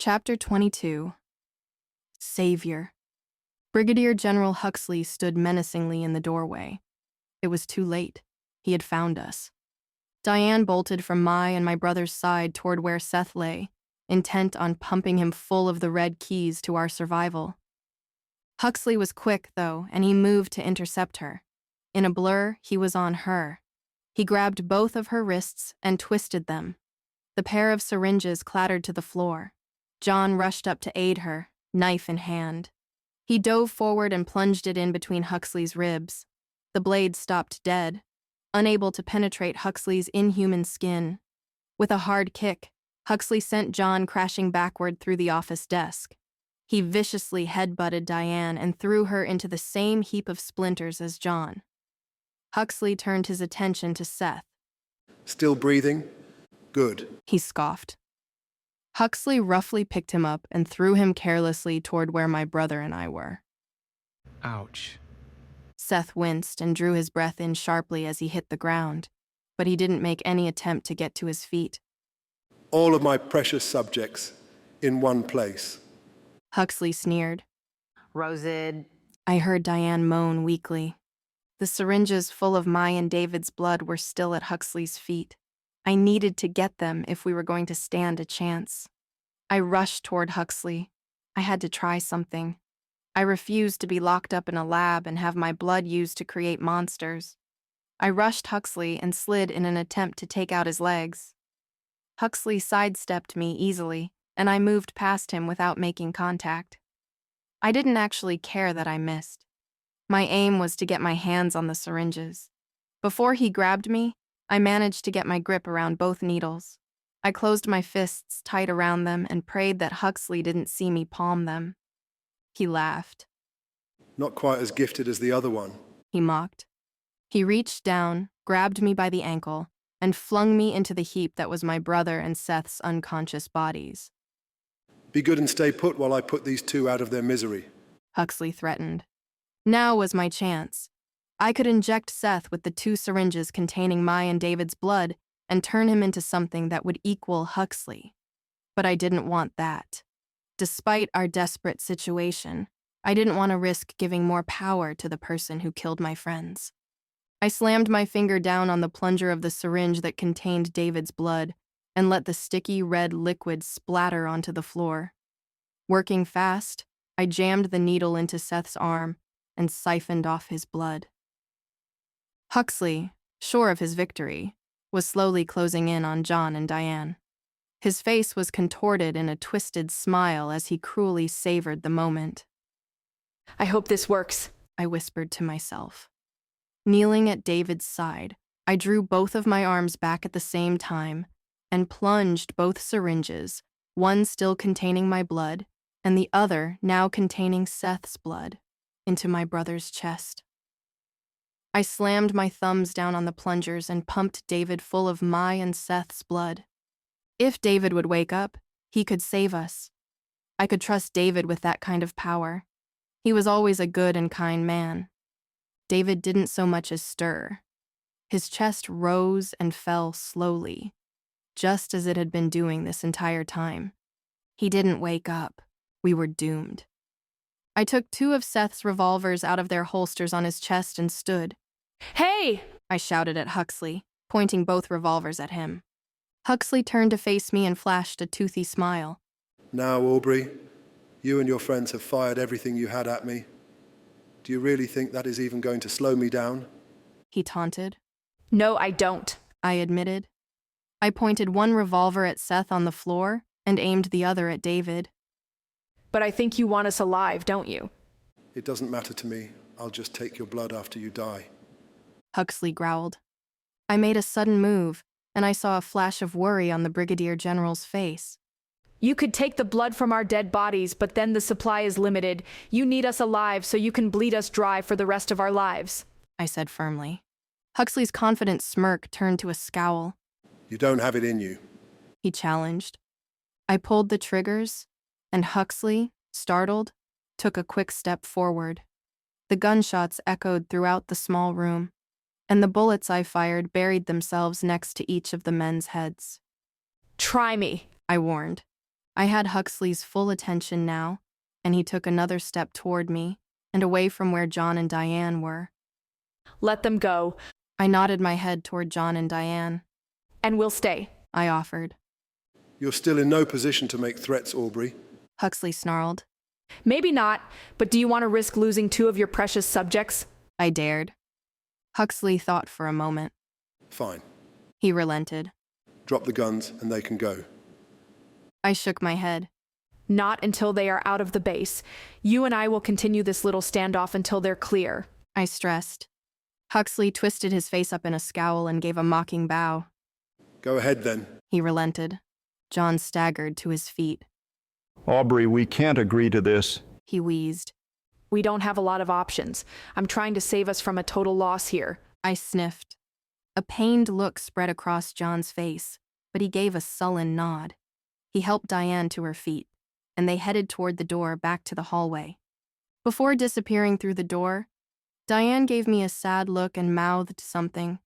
Chapter 22. Savior. Brigadier General Huxley stood menacingly in the doorway. It was too late. He had found us. Diane bolted from my brother's side toward where Seth lay, intent on pumping him full of the red keys to our survival. Huxley was quick, though, and he moved to intercept her. In a blur, he was on her. He grabbed both of her wrists and twisted them. The pair of syringes clattered to the floor. John rushed up to aid her, knife in hand. He dove forward and plunged it in between Huxley's ribs. The blade stopped dead, unable to penetrate Huxley's inhuman skin. With a hard kick, Huxley sent John crashing backward through the office desk. He viciously headbutted Diane and threw her into the same heap of splinters as John. Huxley turned his attention to Seth. Still breathing? Good. He scoffed. Huxley roughly picked him up and threw him carelessly toward where my brother and I were. Ouch. Seth winced and drew his breath in sharply as he hit the ground, but he didn't make any attempt to get to his feet. All of my precious subjects in one place. Huxley sneered. Rosid. I heard Diane moan weakly. The syringes full of my and David's blood were still at Huxley's feet. I needed to get them if we were going to stand a chance. I rushed toward Huxley. I had to try something. I refused to be locked up in a lab and have my blood used to create monsters. I rushed Huxley and slid in an attempt to take out his legs. Huxley sidestepped me easily, and I moved past him without making contact. I didn't actually care that I missed. My aim was to get my hands on the syringes. Before he grabbed me, I managed to get my grip around both needles. I closed my fists tight around them and prayed that Huxley didn't see me palm them. He laughed. Not quite as gifted as the other one. He mocked. He reached down, grabbed me by the ankle, and flung me into the heap that was my brother and Seth's unconscious bodies. Be good and stay put while I put these two out of their misery. Huxley threatened. Now was my chance. I could inject Seth with the two syringes containing my and David's blood and turn him into something that would equal Huxley. But I didn't want that. Despite our desperate situation, I didn't want to risk giving more power to the person who killed my friends. I slammed my finger down on the plunger of the syringe that contained David's blood and let the sticky red liquid splatter onto the floor. Working fast, I jammed the needle into Seth's arm and siphoned off his blood. Huxley, sure of his victory, was slowly closing in on John and Diane. His face was contorted in a twisted smile as he cruelly savored the moment. I hope this works, I whispered to myself. Kneeling at David's side, I drew both of my arms back at the same time and plunged both syringes, one still containing my blood and the other now containing Seth's blood, into my brother's chest. I slammed my thumbs down on the plungers and pumped David full of my and Seth's blood. If David would wake up, he could save us. I could trust David with that kind of power. He was always a good and kind man. David didn't so much as stir. His chest rose and fell slowly, just as it had been doing this entire time. He didn't wake up. We were doomed. I took two of Seth's revolvers out of their holsters on his chest and stood. Hey! I shouted at Huxley, pointing both revolvers at him. Huxley turned to face me and flashed a toothy smile. Now, Aubrey, you and your friends have fired everything you had at me. Do you really think that is even going to slow me down? He taunted. No, I don't, I admitted. I pointed one revolver at Seth on the floor and aimed the other at David. But I think you want us alive, don't you? It doesn't matter to me. I'll just take your blood after you die. Huxley growled. I made a sudden move, and I saw a flash of worry on the Brigadier General's face. You could take the blood from our dead bodies, but then the supply is limited. You need us alive so you can bleed us dry for the rest of our lives, I said firmly. Huxley's confident smirk turned to a scowl. You don't have it in you. He challenged. I pulled the triggers, and Huxley, startled, took a quick step forward. The gunshots echoed throughout the small room, and the bullets I fired buried themselves next to each of the men's heads. Try me, I warned. I had Huxley's full attention now, and he took another step toward me and away from where John and Diane were. Let them go, I nodded my head toward John and Diane. and we'll stay. I offered. You're still in no position to make threats, Aubrey. Huxley snarled. Maybe not, but do you want to risk losing 2 of your precious subjects? I dared. Huxley thought for a moment. Fine. He relented. Drop the guns and they can go. I shook my head. Not until they are out of the base. You and I will continue this little standoff until they're clear. I stressed. Huxley twisted his face up in a scowl and gave a mocking bow. Go ahead then. He relented. John staggered to his feet. Aubrey, we can't agree to this. He wheezed. We don't have a lot of options. I'm trying to save us from a total loss here. I sniffed. A pained look spread across John's face, but he gave a sullen nod. He helped Diane to her feet, and they headed toward the door back to the hallway. Before disappearing through the door, Diane gave me a sad look and mouthed something.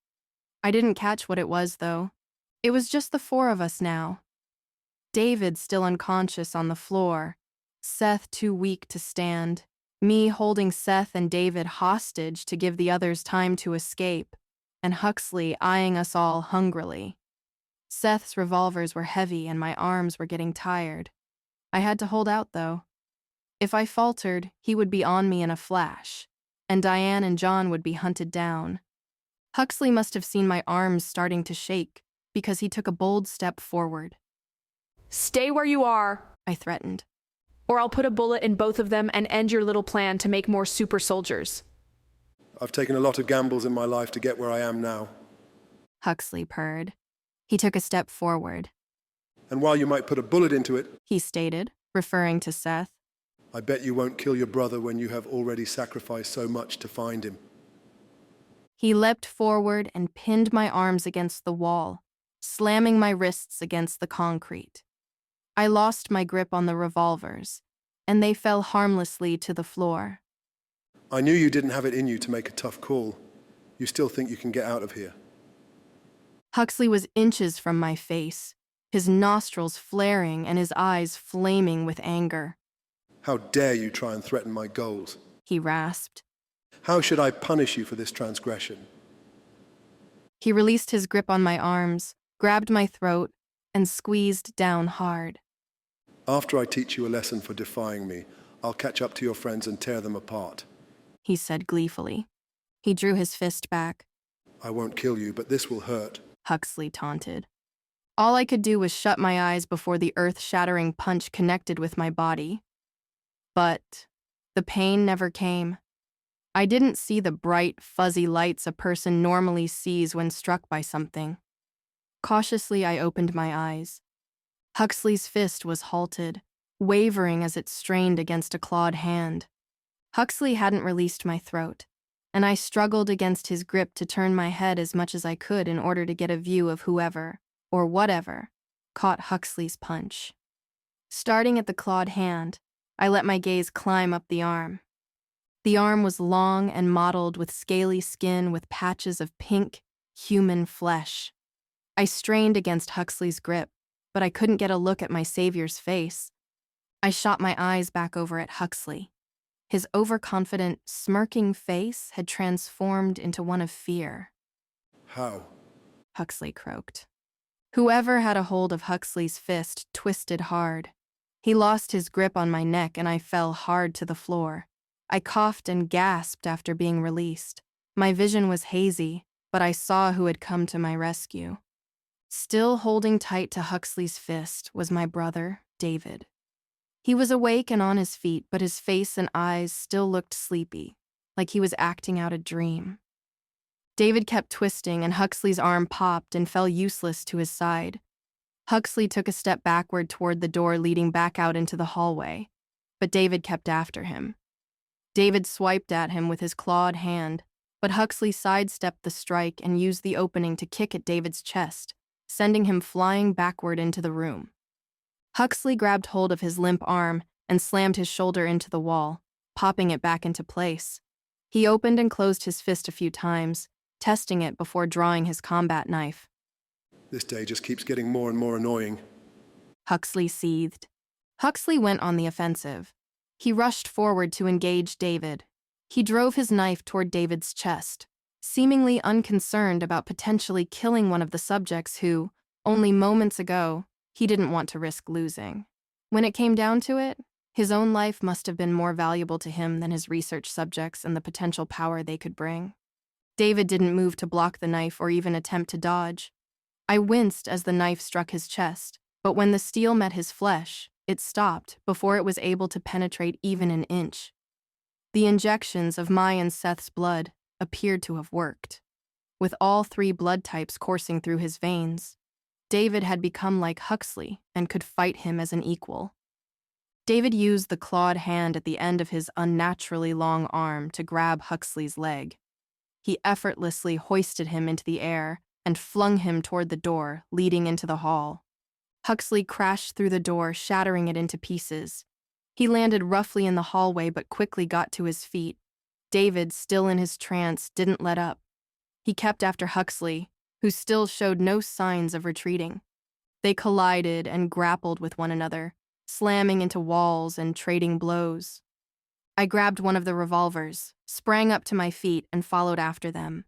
I didn't catch what it was, though. It was just the 4 of us now. David still unconscious on the floor, Seth too weak to stand, me holding Seth and David hostage to give the others time to escape, and Huxley eyeing us all hungrily. Seth's revolvers were heavy and my arms were getting tired. I had to hold out, though. If I faltered, he would be on me in a flash, and Diane and John would be hunted down. Huxley must have seen my arms starting to shake, because he took a bold step forward. Stay where you are, I threatened. or I'll put a bullet in both of them and end your little plan to make more super soldiers. I've taken a lot of gambles in my life to get where I am now. Huxley purred. He took a step forward. And while you might put a bullet into it, He stated, referring to Seth. I bet you won't kill your brother when you have already sacrificed so much to find him. He leapt forward and pinned my arms against the wall, slamming my wrists against the concrete. I lost my grip on the revolvers, and they fell harmlessly to the floor. I knew you didn't have it in you to make a tough call. You still think you can get out of here. Huxley was inches from my face, his nostrils flaring and his eyes flaming with anger. How dare you try and threaten my goals? He rasped. How should I punish you for this transgression? He released his grip on my arms, grabbed my throat, and squeezed down hard. After I teach you a lesson for defying me, I'll catch up to your friends and tear them apart. He said gleefully. He drew his fist back. I won't kill you, but this will hurt. Huxley taunted. All I could do was shut my eyes before the earth-shattering punch connected with my body. But the pain never came. I didn't see the bright, fuzzy lights a person normally sees when struck by something. Cautiously, I opened my eyes. Huxley's fist was halted, wavering as it strained against a clawed hand. Huxley hadn't released my throat, and I struggled against his grip to turn my head as much as I could in order to get a view of whoever, or whatever, caught Huxley's punch. Starting at the clawed hand, I let my gaze climb up the arm. The arm was long and mottled with scaly skin with patches of pink, human flesh. I strained against Huxley's grip, but I couldn't get a look at my savior's face. I shot my eyes back over at Huxley. His overconfident, smirking face had transformed into one of fear. How? Huxley croaked. Whoever had a hold of Huxley's fist twisted hard. He lost his grip on my neck and I fell hard to the floor. I coughed and gasped after being released. My vision was hazy, but I saw who had come to my rescue. Still holding tight to Huxley's fist was my brother, David. He was awake and on his feet, but his face and eyes still looked sleepy, like he was acting out a dream. David kept twisting and Huxley's arm popped and fell useless to his side. Huxley took a step backward toward the door leading back out into the hallway, but David kept after him. David swiped at him with his clawed hand, but Huxley sidestepped the strike and used the opening to kick at David's chest, sending him flying backward into the room. Huxley grabbed hold of his limp arm and slammed his shoulder into the wall, popping it back into place. He opened and closed his fist a few times, testing it before drawing his combat knife. This day just keeps getting more and more annoying. Huxley seethed. Huxley went on the offensive. He rushed forward to engage David. He drove his knife toward David's chest, seemingly unconcerned about potentially killing one of the subjects who, only moments ago, he didn't want to risk losing. When it came down to it, his own life must have been more valuable to him than his research subjects and the potential power they could bring. David didn't move to block the knife or even attempt to dodge. I winced as the knife struck his chest, but when the steel met his flesh, it stopped before it was able to penetrate even an inch. The injections of my and Seth's blood appeared to have worked. With all three blood types coursing through his veins, David had become like Huxley and could fight him as an equal. David used the clawed hand at the end of his unnaturally long arm to grab Huxley's leg. He effortlessly hoisted him into the air and flung him toward the door leading into the hall. Huxley crashed through the door, shattering it into pieces. He landed roughly in the hallway but quickly got to his feet. David, still in his trance, didn't let up. He kept after Huxley, who still showed no signs of retreating. They collided and grappled with one another, slamming into walls and trading blows. I grabbed one of the revolvers, sprang up to my feet, and followed after them.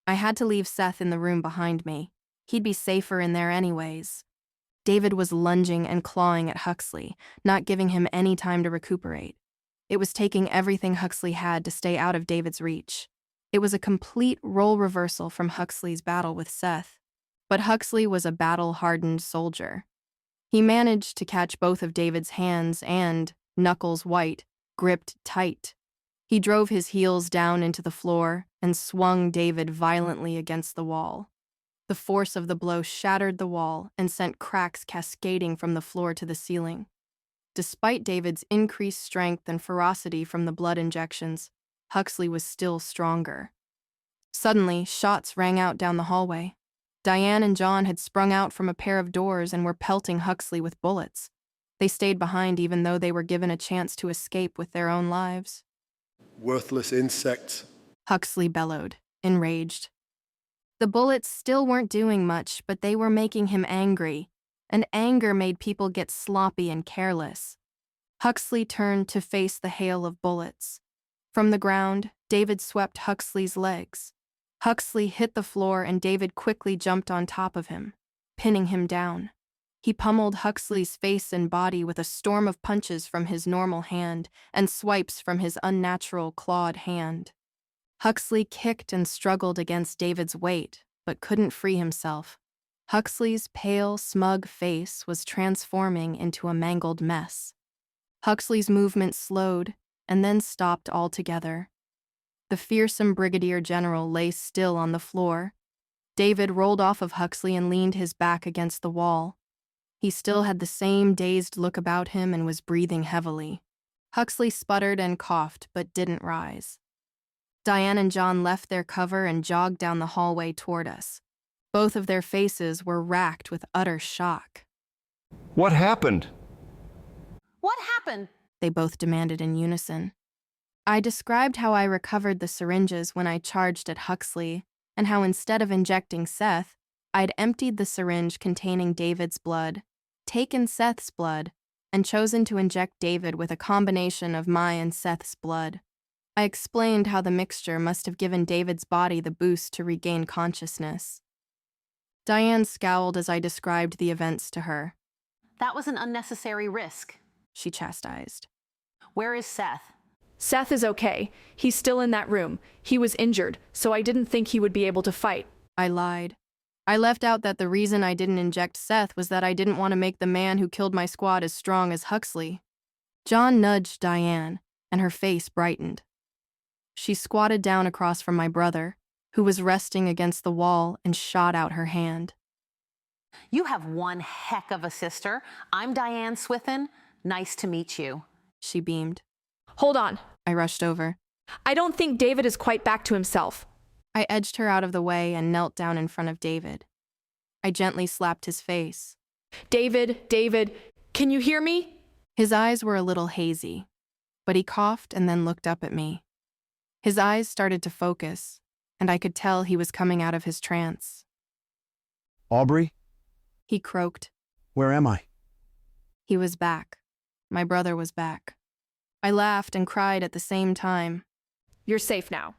I had to leave Seth in the room behind me. He'd be safer in there anyways. David was lunging and clawing at Huxley, not giving him any time to recuperate. It was taking everything Huxley had to stay out of David's reach. It was a complete role reversal from Huxley's battle with Seth. But Huxley was a battle-hardened soldier. He managed to catch both of David's hands and, knuckles white, gripped tight. He drove his heels down into the floor and swung David violently against the wall. The force of the blow shattered the wall and sent cracks cascading from the floor to the ceiling. Despite David's increased strength and ferocity from the blood injections, Huxley was still stronger. Suddenly, shots rang out down the hallway. Diane and John had sprung out from a pair of doors and were pelting Huxley with bullets. They stayed behind even though they were given a chance to escape with their own lives. Worthless insects. Huxley bellowed, enraged. The bullets still weren't doing much, but they were making him angry, and anger made people get sloppy and careless. Huxley turned to face the hail of bullets. From the ground, David swept Huxley's legs. Huxley hit the floor and David quickly jumped on top of him, pinning him down. He pummeled Huxley's face and body with a storm of punches from his normal hand and swipes from his unnatural clawed hand. Huxley kicked and struggled against David's weight, but couldn't free himself. Huxley's pale, smug face was transforming into a mangled mess. Huxley's movement slowed and then stopped altogether. The fearsome brigadier general lay still on the floor. David rolled off of Huxley and leaned his back against the wall. He still had the same dazed look about him and was breathing heavily. Huxley sputtered and coughed, but didn't rise. Diane and John left their cover and jogged down the hallway toward us. Both of their faces were racked with utter shock. What happened? What happened? They both demanded in unison. I described how I recovered the syringes when I charged at Huxley, and how instead of injecting Seth, I'd emptied the syringe containing David's blood, taken Seth's blood, and chosen to inject David with a combination of my and Seth's blood. I explained how the mixture must have given David's body the boost to regain consciousness. Diane scowled as I described the events to her. That was an unnecessary risk. She chastised. Where is Seth? Seth is okay. He's still in that room. He was injured, so I didn't think he would be able to fight. I lied. I left out that the reason I didn't inject Seth was that I didn't want to make the man who killed my squad as strong as Huxley. John nudged Diane, and her face brightened. She squatted down across from my brother, who was resting against the wall, and shot out her hand. You have one heck of a sister. I'm Diane Swithin. Nice to meet you. She beamed. Hold on. I rushed over. I don't think David is quite back to himself. I edged her out of the way and knelt down in front of David. I gently slapped his face. David, can you hear me? His eyes were a little hazy, but he coughed and then looked up at me. His eyes started to focus, and I could tell he was coming out of his trance. Aubrey, He croaked. where am I? He was back. My brother was back. I laughed and cried at the same time. You're safe now.